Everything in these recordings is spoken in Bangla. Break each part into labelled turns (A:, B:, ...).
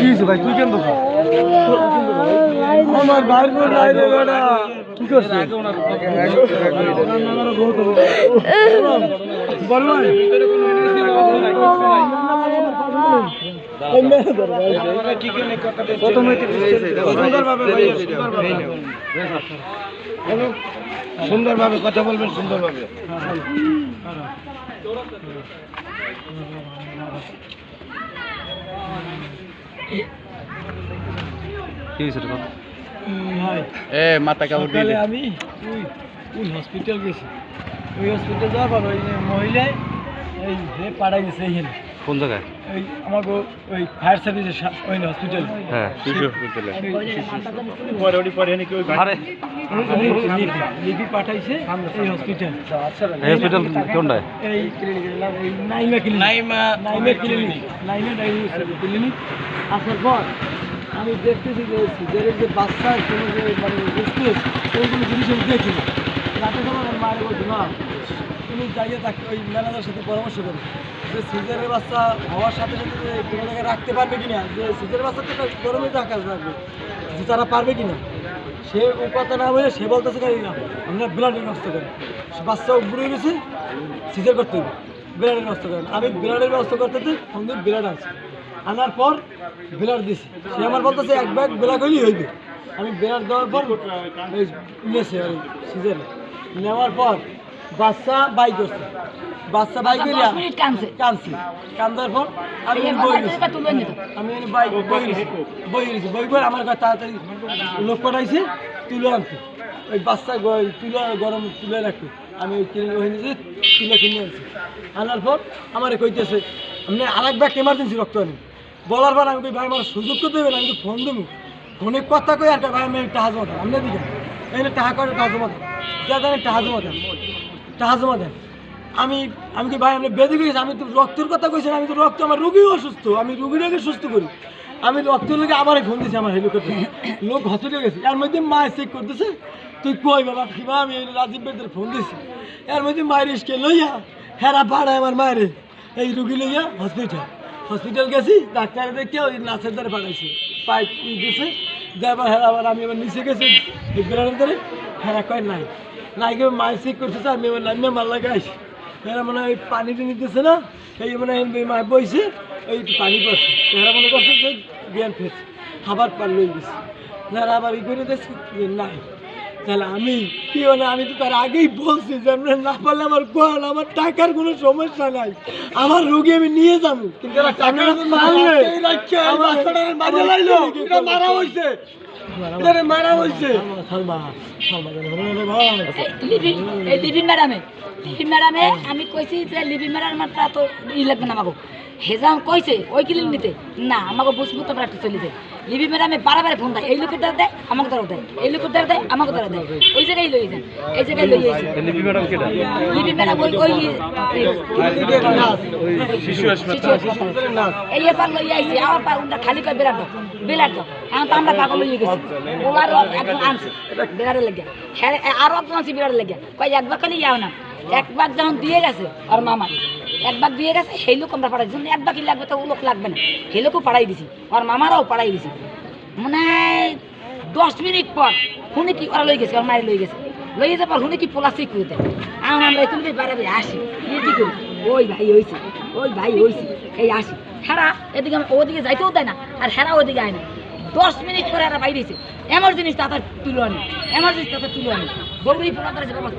A: কি হয়েছে ভাই তুই কেন আমার বাইর করে নাই রে বেটা কি করছিস বল ভাই সুন্দরভাবে কথা বলবেন সুন্দরভাবে মাথা কাপড় দিলে আমি ওই হসপিটাল গেছি ওই হসপিটাল যাওয়ার পর ওই মহিলায় এই যে পাড়াই গেছে এইখানে কোন জায়গায় ওই আমাকে ওই ফায়ার সার্ভিসের ওই হসপিটাল হ্যাঁ শিশু হসপিটালে পরে ওই পরে নাকি ওই আরে লিপি পাঠাইছে এই হসপিটাল এই হসপিটাল কোনটা এই clinic Naima clinic Naima clinic আসার পর আমি দেখতেছি যে সিজারের যে বাচ্চার কোনো যে মানে স্টেজ ওইগুলো জিনিস আমি দেখি না রাতে যখন আমি মায়ের বলছি না তুমি যাইয়ে তাকে ওই ম্যানেজারের সাথে পরামর্শ করো যে সিজারের বাচ্চা হওয়ার সাথে সাথে যে কোনো জায়গায় রাখতে পারবে কিনা যে সিজারের বাচ্চা তো গরমে রাখা রাখবে যে তারা পারবে কিনা সে ওই কথা না বলে সে বলতেছে না আমরা ব্লাডের নষ্ট করি বাচ্চা উপরে গেছে সিজার করতে হবে ব্লাডের নষ্ট করেন আমি ব্লাডের নষ্ট করতে সঙ্গে ব্লাড আছে আনার পর ব্লাড দিছি সে আমার বলতেছে এক ব্যাগ ব্লাড হইলেই হইবে আমি ব্লাড দেওয়ার পর নিয়েছে সিজারে নেওয়ার পর বাচ্চা বাই করছে বাচ্চা বাই করে কানছে কান্দার পর আমি বই করে আমার তাড়াতাড়ি লোক পাঠাইছে তুলে আনতে ওই বাচ্চা তুলে গরম তুলে রাখতে আমি ওই কিনে ওই নিজে তুলে কিনে আনছি আনার পর আমার কইতেছে আপনি আর এক ব্যাগ এমার্জেন্সি রক্ত আনি বলার পর আমি ভাই আমার সুযোগ করতে দেবেন আমি ফোন দেবো ফোনে কথা কই আর ভাই আমি টাকা জমা দেন আপনি দিবেন এই টাকা করে টাকা জমা দেন যা জানেন টাকা জমা দেন আমি কি ভাই আপনি বেঁধে গেছি আমি তো রক্তের কথা কইছেন আমি তো রক্ত আমার রুগীও অসুস্থ আমি রুগীটাকে সুস্থ করি আমি রক্তের লোকে আমার ফোন দিয়েছি আমার হেলিকপ্টার লোক হসপিটালে গেছে এর মধ্যে মায় চেক করতেছে তুই কই বাবা কিবা আমি রাজীব বেদের ফোন দিয়েছি এর মধ্যে মায়ের এসকে লইয়া হেরা ভাড়ায় আমার মায়ের এই রুগী লইয়া হসপিটাল গেছি ডাক্তার দেখে ওই নাচের দ্বারা পাঠাইছি পাইপ দিয়েছে যাবার হেরা আবার আমি এবার নিচে গেছি গ্রামের দ্বারে হেরা কয় নাই কেউ মায়ের চেক করতেছে আমি এবার নামে মাল লাগাইছি এরা মনে হয় ওই পানিতে নিতেছে না এই মানে মায় বইছে ওই পানি পড়ছে এরা মনে করছে যে জ্ঞান ফেরছে খাবার পার লই গেছে এরা আবার ই করে দেখছি নাই তাহলে আমি কি হলো আমি তো তার আগেই বলছি যে আপনার না পারলে আমার কোন আমার টাকার কোনো সমস্যা নাই আমার রোগী আমি নিয়ে যাবো কিন্তু মারা হয়েছে
B: ম্যাডামে আমি কইছি যে লিপি ম্যাডাম মাত্রা তো ই লাগবে না আমাকে হেজাম কইছে ওই কিলিন নিতে না আমাকে বুঝবো তো একটু চলিতে লিপি ম্যাডামে বারে ফোন দেয় এই লোকের দ্বারা দেয় আমাকে দ্বারা দেয় এই লোকের দ্বারা দেয় আমাকে দ্বারা দেয় ওই জায়গায় লই যান এই জায়গায় লই যাইছে লিপি ম্যাডাম কেডা লিপি ম্যাডাম ওই
A: শিশু হাসপাতাল
B: এই এপার লই আইছে আমার পা উন্ডা খালি কই বেলার দাও এখন তো আমরা পাগল লই গেছি ওবার একদম আনছে বেলারের লাগে আরো একদম আনছে বেলারের লাগে কই একবার খালি যাও না একবার যখন দিয়ে গেছে আর মামা একবার দিয়ে গেছে সেই লোক আমরা পাঠাই এক বাকি লাগবে তো ও লোক লাগবে না সেই লোকও পাঠাই দিছি আর মামারাও পাঠাই দিছি মানে 10 মিনিট পর শুনে কি ওরা লই গেছে ওর মায়ের লই গেছে লই যেতে পর শুনে কি প্লাস্টিক করে দেয় আমরা তুমি বাইরে আসি কি করি ওই ভাই হয়েছে এই আসি হেরা এদিকে ওদিকে যাইতেও দেয় না আর হেরা ওদিকে আয় না 10 মিনিট পরে এরা বাইরেছে এমার্জেন্সি তাড়াতাড়ি তুলে আনি বৌরি ফোন আছে বাবা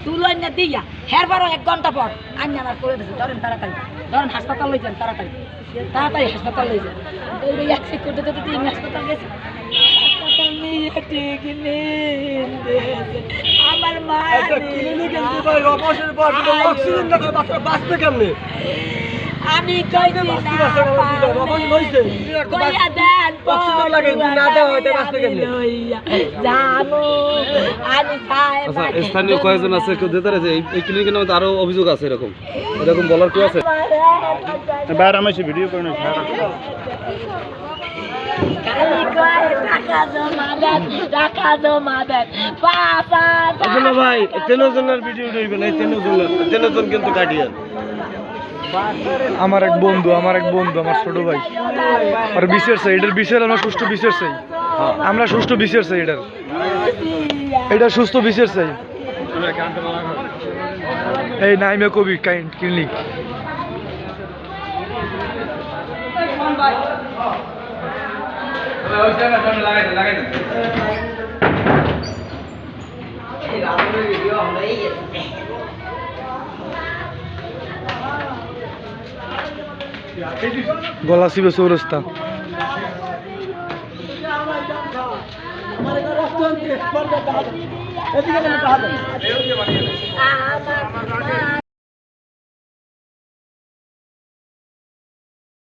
B: তুলে আনি দিয়া হের বারো 1 ঘন্টা পর আনি আমার করে দিয়েছে ধরেন হাসপাতাল লই যান তাড়াতাড়ি হাসপাতাল লই যান ওই অ্যাক্সিডেন্ট করতে আমি হাসপাতাল গেছি আমার মা আমি
C: স্থানীয় কয়েকজন আছে কেউ দিতে রয়েছে এই ক্লিনিকের নামে আরো অভিযোগ আছে এরকম বলার কেউ আছে
A: বাইরে আমি ভিডিও করে না ভাই 3 জনের ভিডিও রইবে না 3 জন কিন্তু গার্ডিয়ান
D: আমার এক বন্ধু আমার ছোট ভাই আর বিচার চাই এটার বিচার আমরা সুষ্ঠু বিচার চাই আমরা সুষ্ঠু বিচার চাই এটা সুস্থ বিচার চাই এই নাইমে কবি ক্লিনিক গলা শিবে চৌরাস্তা
A: এদিকে